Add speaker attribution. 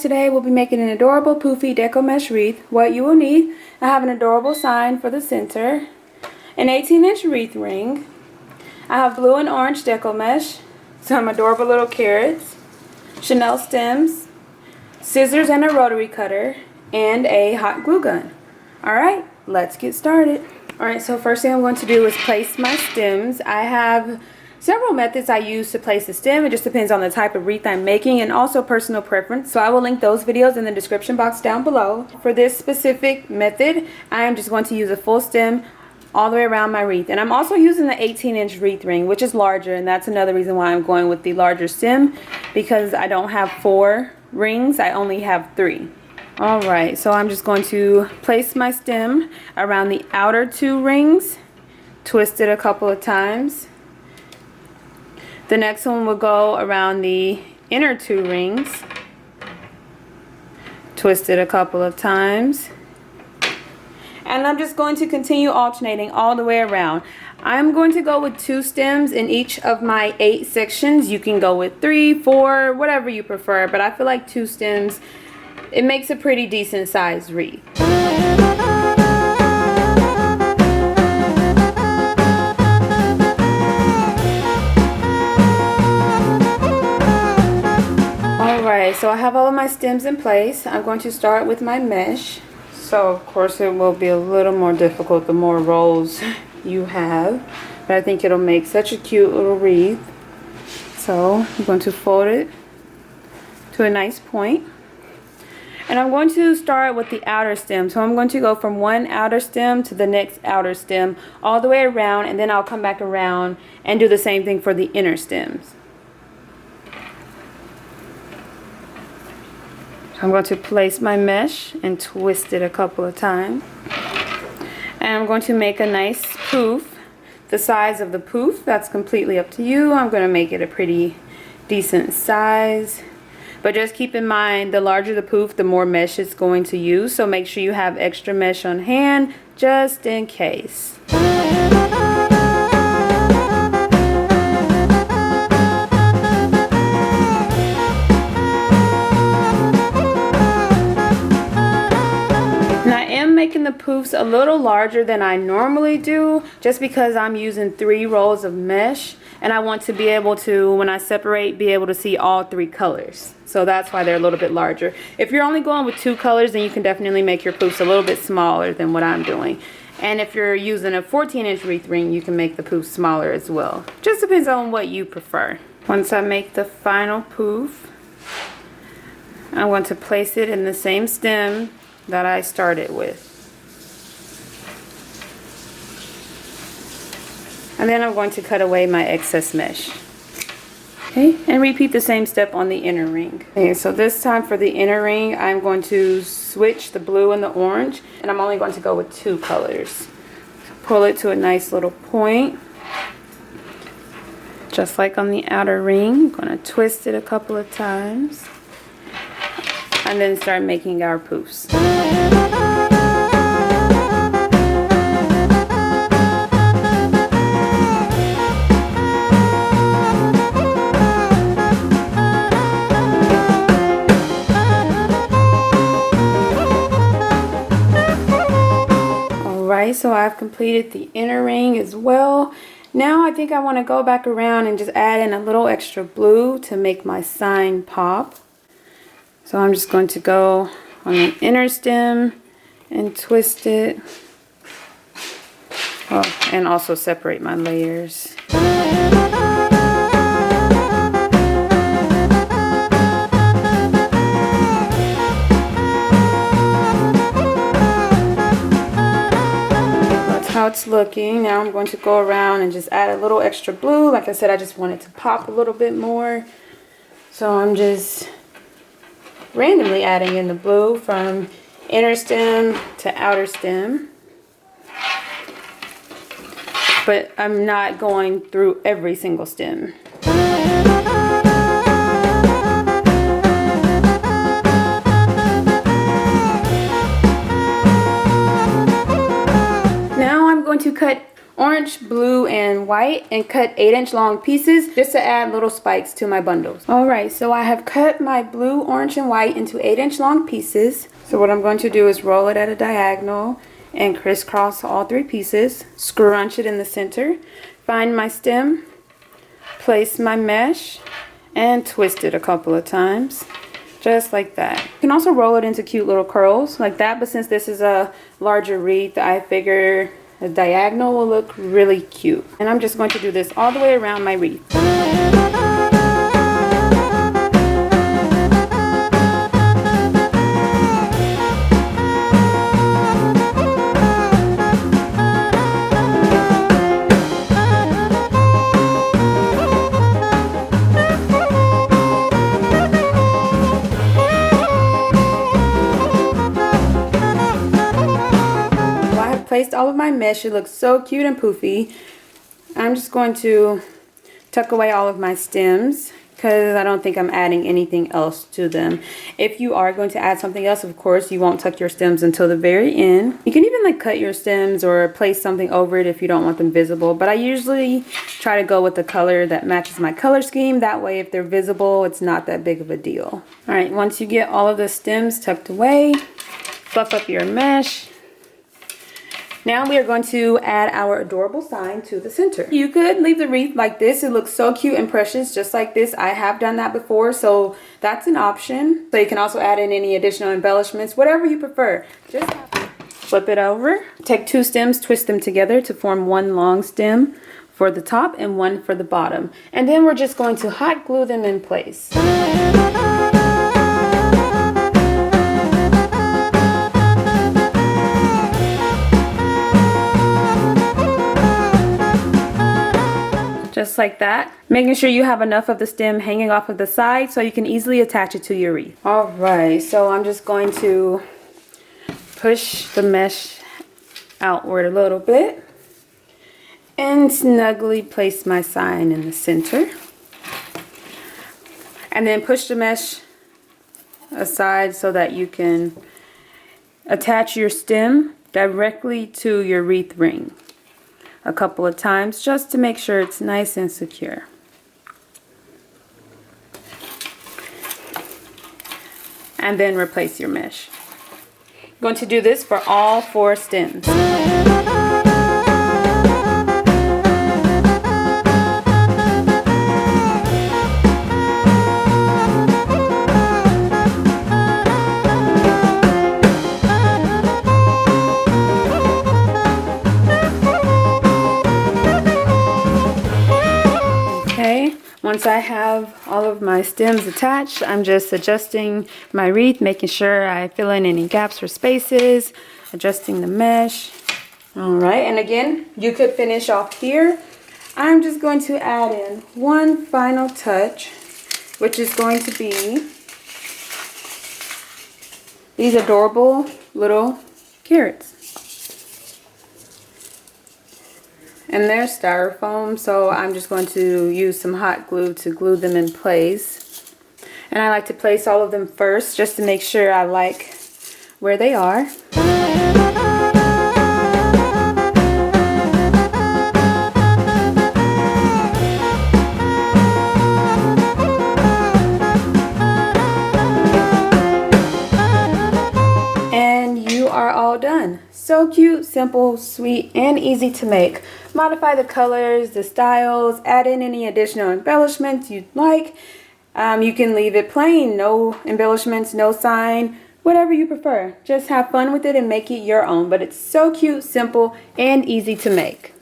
Speaker 1: guys, today we'll be making an adorable Poofy Deco Mesh Wreath. What you will need, I have an adorable sign for the center, an 18-inch wreath ring, I have blue and orange Deco Mesh, some adorable little carrots, Chanel stems, scissors and a rotary cutter, and a hot glue gun. Alright, let's get started. Alright, so first thing I'm going to do is place my stems. I have several methods I use to place a stem. It just depends on the type of wreath I'm making and also personal preference. So I will link those videos in the description box down below. For this specific method, I am just going to use a full stem all the way around my wreath. And I'm also using the 18-inch wreath ring, which is larger, and that's another reason why I'm going with the larger stem, because I don't have 4 rings, I only have 3. Alright, so I'm just going to place my stem around the outer 2 rings, twist it a couple of times. The next one will go around the inner 2 rings, twist it a couple of times, and I'm just going to continue alternating all the way around. I'm going to go with 2 stems in each of my 8 sections. You can go with 3, 4, whatever you prefer, but I feel like 2 stems, it makes a pretty decent sized wreath. Alright, so I have all of my stems in place. I'm going to start with my mesh. So of course it will be a little more difficult the more rolls you have, but I think it'll make such a cute little wreath. So I'm going to fold it to a nice point. And I'm going to start with the outer stem. So I'm going to go from one outer stem to the next outer stem all the way around, and then I'll come back around and do the same thing for the inner stems. I'm going to place my mesh and twist it a couple of times. And I'm going to make a nice poof. The size of the poof, that's completely up to you. I'm going to make it a pretty decent size. But just keep in mind, the larger the poof, the more mesh it's going to use. So make sure you have extra mesh on hand, just in case. Making the poofs a little larger than I normally do, just because I'm using 3 rolls of mesh, and I want to be able to, when I separate, be able to see all 3 colors. So that's why they're a little bit larger. If you're only going with 2 colors, then you can definitely make your poofs a little bit smaller than what I'm doing. And if you're using a 14-inch wreath ring, you can make the poofs smaller as well. Just depends on what you prefer. Once I make the final poof, I want to place it in the same stem that I started with. And then I'm going to cut away my excess mesh. Okay, and repeat the same step on the inner ring. Okay, so this time for the inner ring, I'm going to switch the blue and the orange, and I'm only going to go with 2 colors. Pull it to a nice little point, just like on the outer ring. I'm going to twist it a couple of times, and then start making our poofs. Alright, so I've completed the inner ring as well. Now I think I want to go back around and just add in a little extra blue to make my sign pop. So I'm just going to go on the inner stem and twist it. Oh, and also separate my layers. That's how it's looking. Now I'm going to go around and just add a little extra blue. Like I said, I just want it to pop a little bit more. So I'm just randomly adding in the blue from inner stem to outer stem, but I'm not going through every single stem. Now I'm going to cut orange, blue, and white and cut 8-inch long pieces just to add little spikes to my bundles. Alright, so I have cut my blue, orange, and white into 8-inch long pieces. So what I'm going to do is roll it at a diagonal and crisscross all 3 pieces. Scrunch it in the center. Find my stem, place my mesh, and twist it a couple of times. Just like that. You can also roll it into cute little curls like that, but since this is a larger wreath, I figure a diagonal will look really cute. And I'm just going to do this all the way around my wreath. Placed all of my mesh. It looks so cute and poofy. I'm just going to tuck away all of my stems because I don't think I'm adding anything else to them. If you are going to add something else, of course, you won't tuck your stems until the very end. You can even like cut your stems or place something over it if you don't want them visible, but I usually try to go with the color that matches my color scheme. That way, if they're visible, it's not that big of a deal. All right, once you get all of the stems tucked away, fluff up your mesh. Now we are going to add our adorable sign to the center. You could leave the wreath like this. It looks so cute and precious just like this. I have done that before, so that's an option. So you can also add in any additional embellishments, whatever you prefer. Just flip it over. Take 2 stems, twist them together to form one long stem for the top and one for the bottom. And then we're just going to hot glue them in place. Just like that. Making sure you have enough of the stem hanging off of the side so you can easily attach it to your wreath. Alright, so I'm just going to push the mesh outward a little bit and snugly place my sign in the center. And then push the mesh aside so that you can attach your stem directly to your wreath ring a couple of times just to make sure it's nice and secure. And then replace your mesh. I'm going to do this for all 4 stems. Once I have all of my stems attached, I'm just adjusting my wreath, making sure I fill in any gaps or spaces, adjusting the mesh. Alright, and again, you could finish off here. I'm just going to add in one final touch, which is going to be these adorable little carrots. And they're styrofoam, so I'm just going to use some hot glue to glue them in place. And I like to place all of them first just to make sure I like where they are. And you are all done. So cute, simple, sweet, and easy to make. Modify the colors, the styles, add in any additional embellishments you'd like. You can leave it plain, no embellishments, no sign, whatever you prefer. Just have fun with it and make it your own. But it's so cute, simple, and easy to make.